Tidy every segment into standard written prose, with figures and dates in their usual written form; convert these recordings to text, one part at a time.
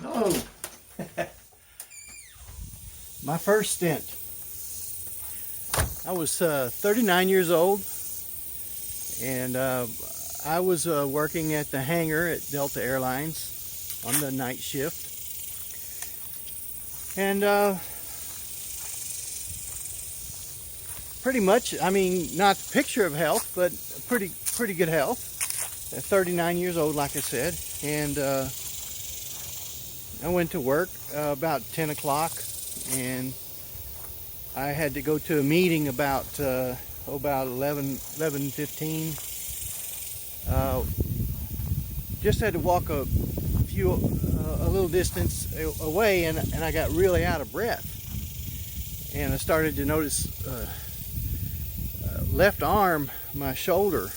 Oh, my first stent. I was 39 years old, and I was working at the hangar at Delta Airlines on the night shift. And pretty much, I mean, not the picture of health, but pretty good health. At 39 years old, like I said, and I went to work about 10 o'clock, and I had to go to a meeting about 11:15. Just had to walk a little distance away, and I got really out of breath, and I started to notice left arm, my shoulder.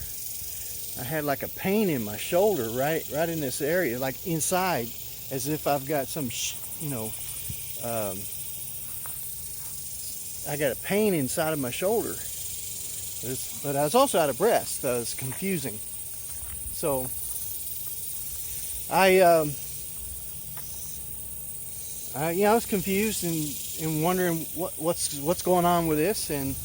I had like a pain in my shoulder, right in this area, like inside, as if I've got some, I got a pain inside of my shoulder. But I was also out of breath, so it was confusing. So I was confused and wondering what's going on with this. And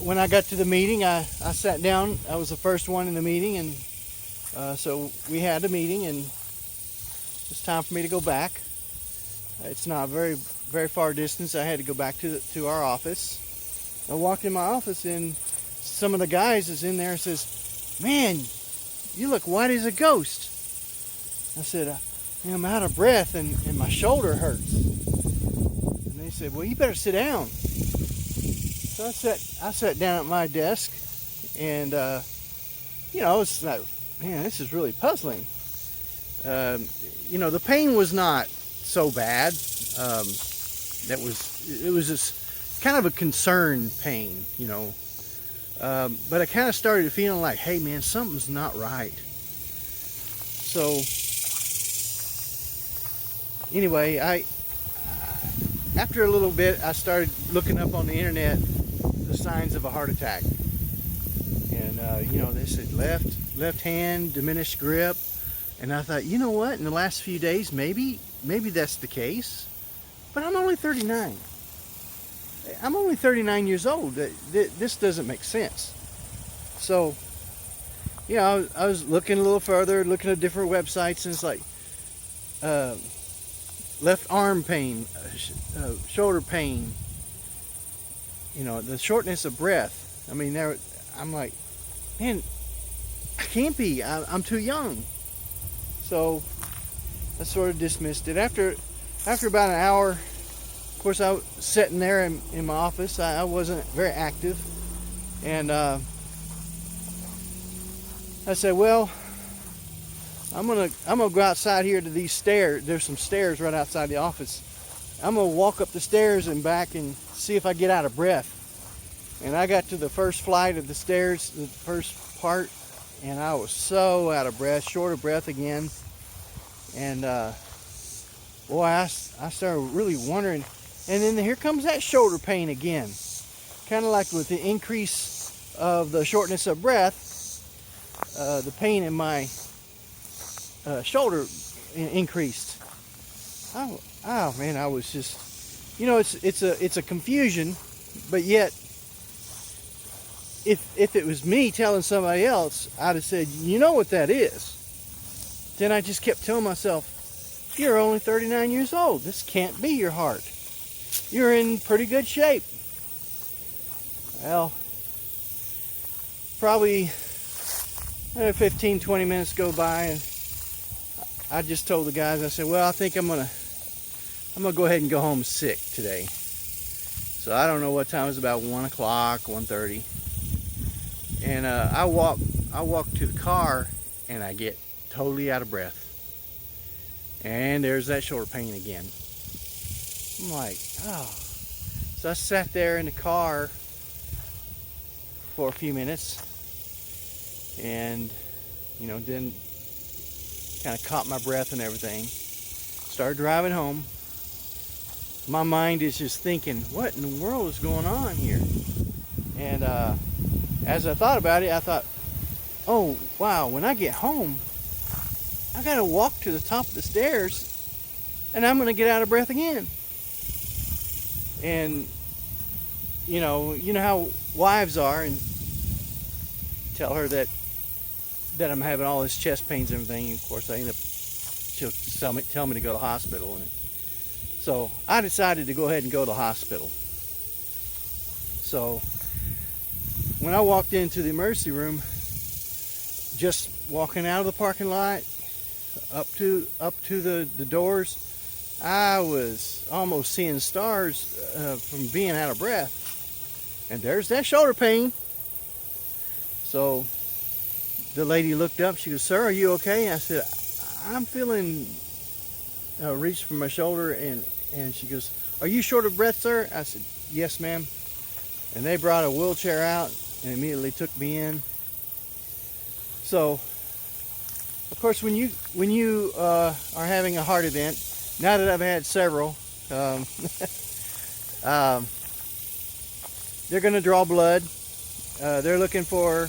when I got to the meeting, I sat down. I was the first one in the meeting, and so we had a meeting, and it's time for me to go back. It's not a very far distance. I had to go back to our office. I walked in my office, and some of the guys is in there and says, "Man, you look white as a ghost." I said, "I'm out of breath and my shoulder hurts." And they said, "Well, you better sit down." So I sat down at my desk, and it's like, man, this is really puzzling. The pain was not so bad. It was just kind of a concern pain, but I kind of started feeling like, hey man, something's not right. So anyway, after a little bit, I started looking up on the internet the signs of a heart attack, and they said left hand, diminished grip, and I thought, you know what, in the last few days, maybe that's the case, but I'm only 39. I'm only 39 years old. This doesn't make sense. So, I was looking a little further, looking at different websites, and it's like left arm pain, shoulder pain, the shortness of breath. I mean, I'm like, man, I can't be. I'm too young. So I sort of dismissed it. After about an hour, of course, I was sitting there in my office. I wasn't very active, and I said, "Well, I'm gonna go outside here to these stairs. There's some stairs right outside the office. I'm gonna walk up the stairs and back and see if I get out of breath." And I got to the first flight of the stairs, the first part, and I was so out of breath, short of breath again. And boy, I started really wondering. And then here comes that shoulder pain again. Kind of like with the increase of the shortness of breath, the pain in my shoulder increased. Oh man, I was just, it's a confusion, but yet, if it was me telling somebody else, I'd have said, you know what that is. Then I just kept telling myself, you're only 39 years old. This can't be your heart. You're in pretty good shape. Well, probably 15, 20 minutes go by, and I just told the guys, I said, well, I think I'm gonna go ahead and go home sick today. So I don't know what time. It was about 1 o'clock, 1:30. And I walk to the car, and I get totally out of breath. And there's that shoulder pain again. I'm like, oh. So I sat there in the car for a few minutes, and then kind of caught my breath and everything. Started driving home. My mind is just thinking, what in the world is going on here? And as I thought about it, I thought, oh wow, when I get home, I gotta walk to the top of the stairs and I'm gonna get out of breath again. And you know how wives are, and tell her that I'm having all this chest pains and everything. And of course, she'll tell me to go to the hospital. And so I decided to go ahead and go to the hospital. So when I walked into the emergency room, just walking out of the parking lot up to the doors, I was almost seeing stars from being out of breath. And there's that shoulder pain. So the lady looked up. She goes, "Sir, are you okay?" I said, "I'm feeling reached for my shoulder." And she goes, "Are you short of breath, sir?" I said, "Yes, ma'am." And they brought a wheelchair out and immediately took me in. So, of course, when you are having a heart event, now that I've had several, they're going to draw blood. They're looking for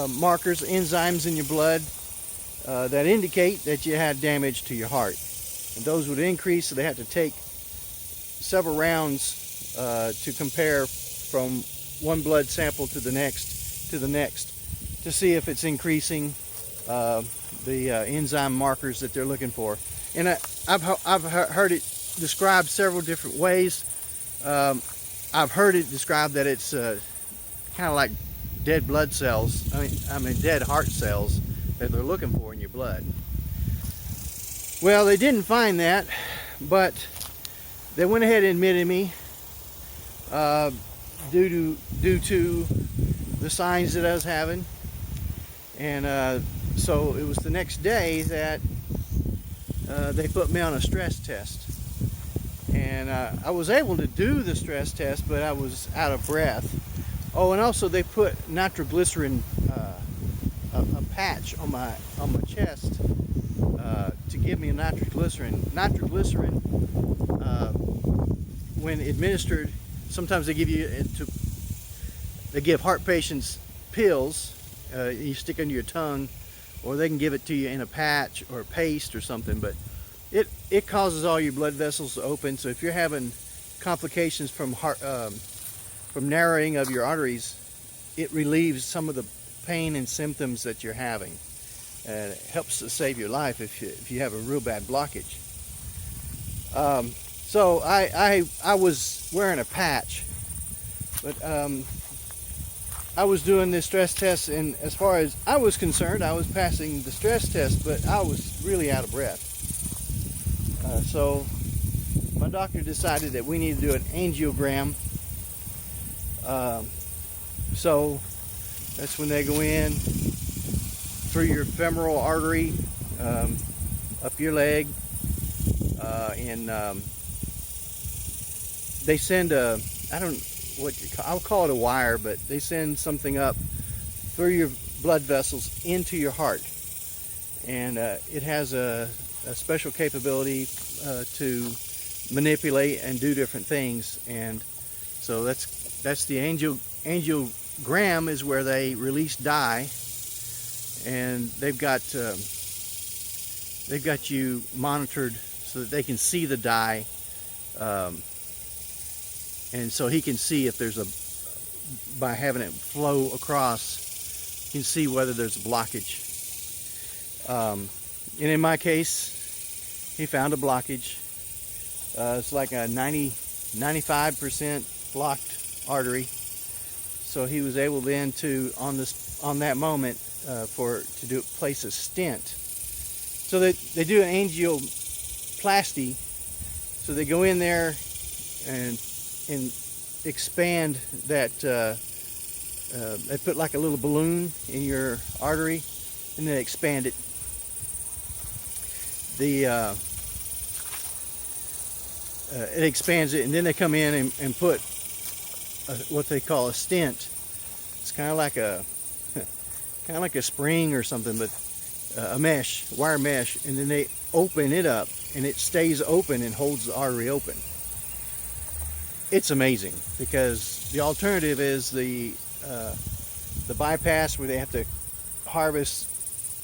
markers, enzymes in your blood that indicate that you had damage to your heart. And those would increase, so they have to take several rounds to compare from one blood sample to the next to see if it's increasing the enzyme markers that they're looking for. And I've heard it described several different ways. I've heard it described that it's kind of like dead blood cells. I mean dead heart cells that they're looking for in your blood. Well, they didn't find that, but they went ahead and admitted me due to the signs that I was having. And so it was the next day that they put me on a stress test. And I was able to do the stress test, but I was out of breath. Oh, and also they put nitroglycerin, a patch on my chest to give me a nitroglycerin. Nitroglycerin, when administered, sometimes they give heart patients pills you stick under your tongue, or they can give it to you in a patch or a paste or something. But it causes all your blood vessels to open. So if you're having complications from narrowing of your arteries, it relieves some of the pain and symptoms that you're having. It helps to save your life if you have a real bad blockage. So I was wearing a patch, but I was doing this stress test, and as far as I was concerned, I was passing the stress test, but I was really out of breath. So my doctor decided that we need to do an angiogram. So that's when they go in through your femoral artery, up your leg, and they send I'll call it a wire, but they send something up through your blood vessels into your heart. And it has a special capability to manipulate and do different things. And so that's the angiogram, is where they release dye, and they've got you monitored so that they can see the dye, and so he can see if there's by having it flow across, he can see whether there's a blockage. And in my case, he found a blockage. It's like a 95% blocked artery. So he was able then to, on that moment, place a stent. So they do an angioplasty. So they go in there and expand that. They put like a little balloon in your artery, and then expand it. It expands it, and then they come in and put what they call a stent. It's kind of like a spring or something, but a wire mesh, and then they open it up, and it stays open and holds the artery open. It's amazing, because the alternative is the bypass, where they have to harvest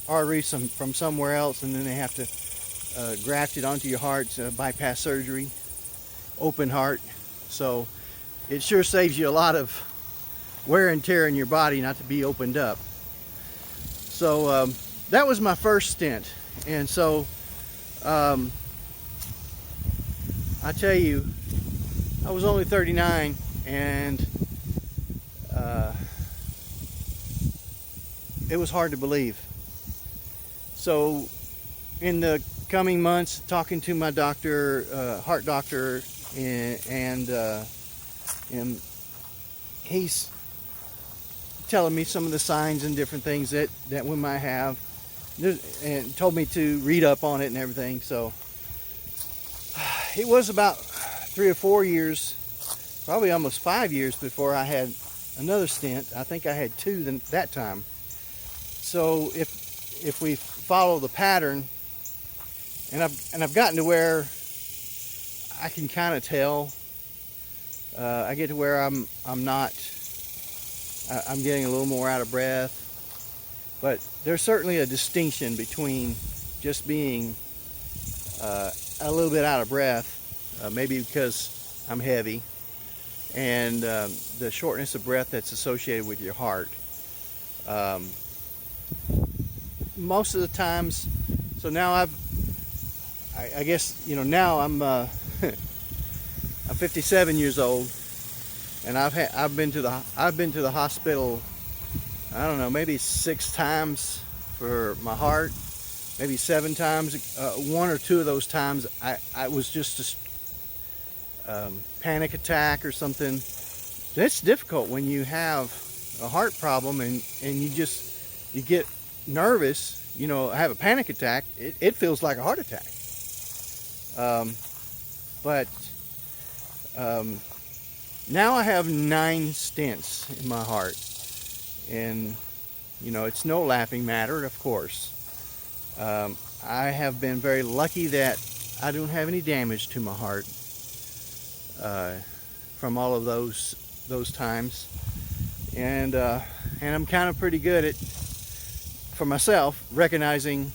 artery from somewhere else, and then they have to graft it onto your heart, bypass surgery, open heart. So it sure saves you a lot of wear and tear in your body not to be opened up. So that was my first stent, and so I tell you, I was only 39, and it was hard to believe. So in the coming months, talking to my doctor, heart doctor, and he's telling me some of the signs and different things that we might have, and told me to read up on it and everything. So it was about 3 or 4 years, probably almost 5 years before I had another stent. I think I had 2 that time. So if we follow the pattern, and I've gotten to where I can kind of tell. I get to where I'm getting a little more out of breath, but there's certainly a distinction between just being a little bit out of breath, maybe because I'm heavy, and the shortness of breath that's associated with your heart. Most of the times, so now I guess, now I'm I'm 57 years old, and I've been to the hospital, I don't know, maybe 6 times for my heart, maybe 7 times. 1 or 2 of those times I was just a panic attack or something. It's difficult when you have a heart problem and you get nervous, have a panic attack. It feels like a heart attack. But now I have 9 stents in my heart, and it's no laughing matter, of course. I have been very lucky that I don't have any damage to my heart from all of those times, and I'm kind of pretty good at, for myself, recognizing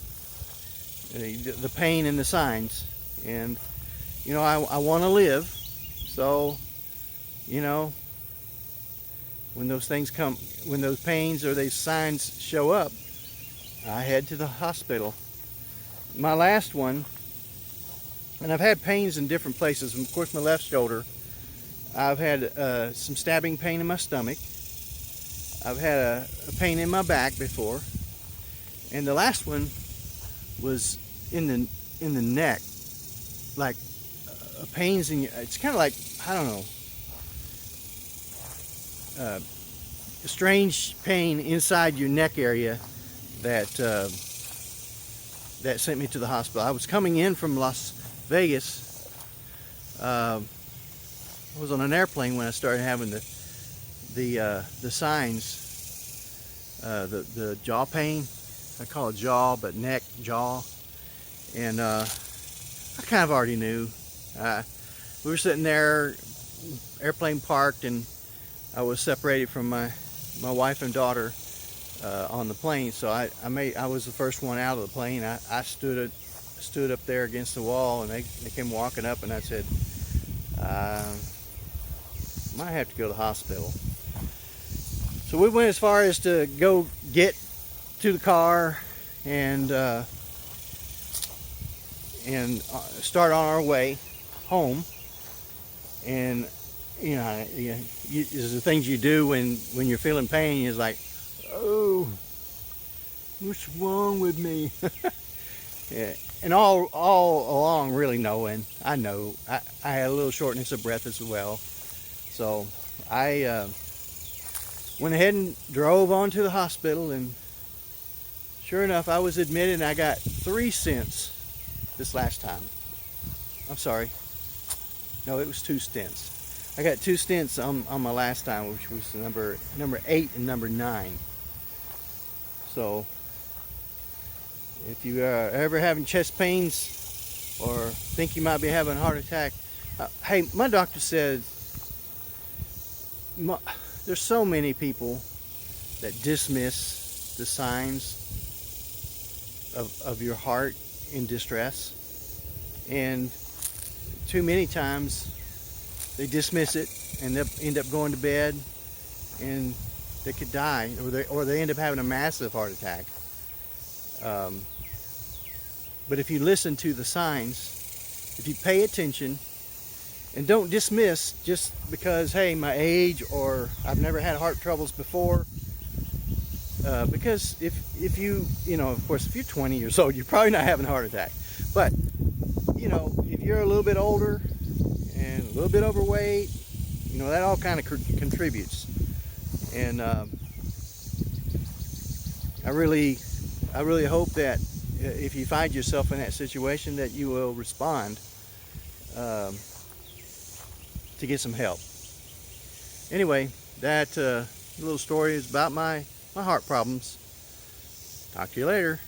the pain and the signs. And I want to live, so when those things come, when those pains or these signs show up, I head to the hospital. My last one, and I've had pains in different places. Of course, my left shoulder, I've had some stabbing pain in my stomach. I've had a pain in my back before, and the last one was in the neck, like pains in. It's kind of like, I don't know, a strange pain inside your neck area that sent me to the hospital. I was coming in from Las Vegas. I was on an airplane when I started having the signs, the jaw pain. I call it jaw, but neck, jaw, and I kind of already knew. We were sitting there, airplane parked, and I was separated from my wife and daughter on the plane. So I was the first one out of the plane. I stood up there against the wall, and they came walking up, and I said, might have to go to the hospital. So we went as far as to go get to the car and start on our way home. And there's the things you do when you're feeling pain. It's like, oh, what's wrong with me? Yeah. And all along, really knowing, I know I had a little shortness of breath as well. So I went ahead and drove on to the hospital, and sure enough, I was admitted, and I got 3 stents this last time. I'm sorry. No, it was 2 stents. I got 2 stents on my last time, which was number 8 and number 9. So if you are ever having chest pains or think you might be having a heart attack, hey, my doctor said there's so many people that dismiss the signs of your heart in distress. And too many times they dismiss it and they end up going to bed and they could die, or they end up having a massive heart attack. But if you listen to the signs, if you pay attention and don't dismiss just because, hey, my age, or I've never had heart troubles before, because if you know, of course, if you're 20 years old, you're probably not having a heart attack. But, you know, if you're a little bit older and a little bit overweight, you know, that all kind of contributes. And I really hope that if you find yourself in that situation, that you will respond to get some help. Anyway, that little story is about my heart problems. Talk to you later.